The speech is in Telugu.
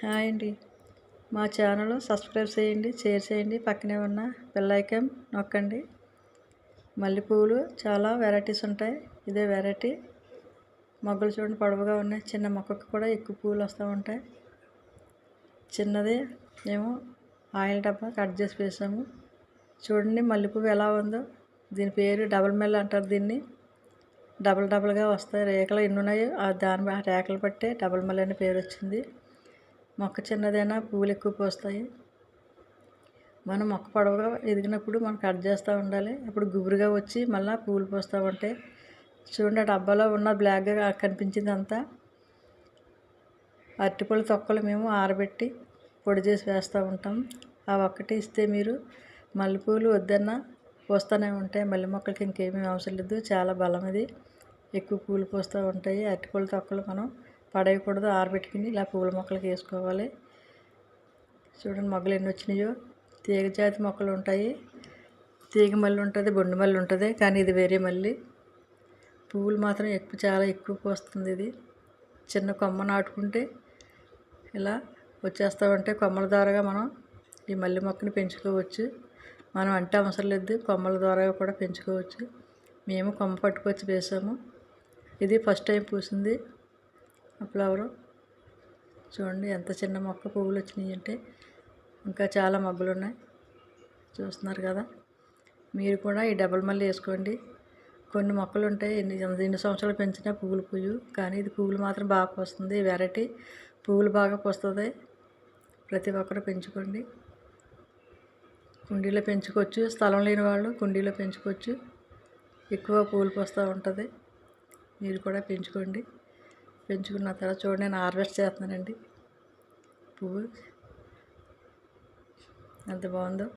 హాయ్ అండి. మా ఛానల్ సబ్స్క్రైబ్ చేయండి, షేర్ చేయండి, పక్కనే ఉన్న బెల్ ఐకాన్ నొక్కండి. మల్లెపూలు చాలా వెరైటీస్ ఉంటాయి. ఇదే వెరైటీ. మొగ్గలు చూడండి పొడవుగా ఉన్నాయి. చిన్న మొక్కకు కూడా ఎక్కువ పూలు వస్తూ ఉంటాయి. చిన్నది ఏమో ఆయిల్ డబ్బా కట్ చేసి వేసాము. చూడండి మల్లెపువ్వు ఎలా ఉందో. దీని పేరు డబల్ మెల్ అంటారు. దీన్ని డబల్గా వస్తాయి. రేఖలు ఎన్ని ఉన్నాయో దాని రేఖలు బట్టే డబల్ మెల్ అనే పేరు వచ్చింది. మొక్క చిన్నదైనా పూలు ఎక్కువ పూస్తాయి. మనం మొక్క పొడవుగా ఎదిగినప్పుడు మనం కట్ చేస్తూ ఉండాలి. అప్పుడు గుబురుగా వచ్చి మళ్ళీ పూలు పూస్తూ ఉంటాయి. చూడండి ఆ డబ్బాలో ఉన్న బ్లాక్గా కనిపించింది అంతా అరటిపళ్ళు తొక్కలు మేము ఆరబెట్టి పొడి చేసి వేస్తూ ఉంటాం. ఆ ఒక్కటి ఇస్తే మీరు మల్లెపూలు వద్దన్నా పూస్తూనే ఉంటాయి. మల్లె మొక్కలకి ఇంకేమీ అవసరం లేదు. చాలా బలం ఇది. ఎక్కువ పూలు పూస్తూ ఉంటాయి. అరటిపళ్ళు తొక్కలు మనం పడేయకూడదు. ఆరబెట్టుకుని ఇలా పూల మొక్కలకి వేసుకోవాలి. చూడండి మొగ్గలు ఎన్ని వచ్చినాయో. తీగ జాతి మొక్కలు ఉంటాయి. తీగ మల్లి ఉంటుంది, బొండు మల్లి ఉంటుంది. కానీ ఇది వేరే మల్లి. పువ్వులు మాత్రం చాలా ఎక్కువ పూస్తుంది. ఇది చిన్న కొమ్మ నాటుకుంటే ఇలా వచ్చేస్తూ ఉంటే కొమ్మల ద్వారాగా మనం ఈ మల్లె మొక్కని పెంచుకోవచ్చు. మనం అంటే అవసరం లేదు, కొమ్మల ద్వారా కూడా పెంచుకోవచ్చు. మేము కొమ్మ పట్టుకొచ్చి వేసాము. ఇది ఫస్ట్ టైం పూసింది ఫ్లవరు. చూడండి ఎంత చిన్న మొక్క పువ్వులు వచ్చినాయి అంటే. ఇంకా చాలా మొగ్గలు ఉన్నాయి చూస్తున్నారు కదా. మీరు కూడా ఈ డబల్ మల్లి వేసుకోండి. కొన్ని మొక్కలు ఉంటాయి ఎన్ని సంవత్సరాలు పెంచినా పువ్వులు పూయు, కానీ ఇది పువ్వులు మాత్రం బాగా పూస్తుంది. వెరైటీ పువ్వులు బాగా పూస్తుంది. ప్రతి ఒక్కరు పెంచుకోండి. కుండీలో పెంచుకోవచ్చు. స్థలం లేని వాళ్ళు కుండీలో పెంచుకోవచ్చు. ఎక్కువ పూలు పూస్తూ ఉంటుంది. మీరు కూడా పెంచుకోండి. పెంచుకున్న తర్వాత చూడండి నేను హార్వెస్ట్ చేస్తున్నానండి. పువ్వు ఎంత బాగుందో.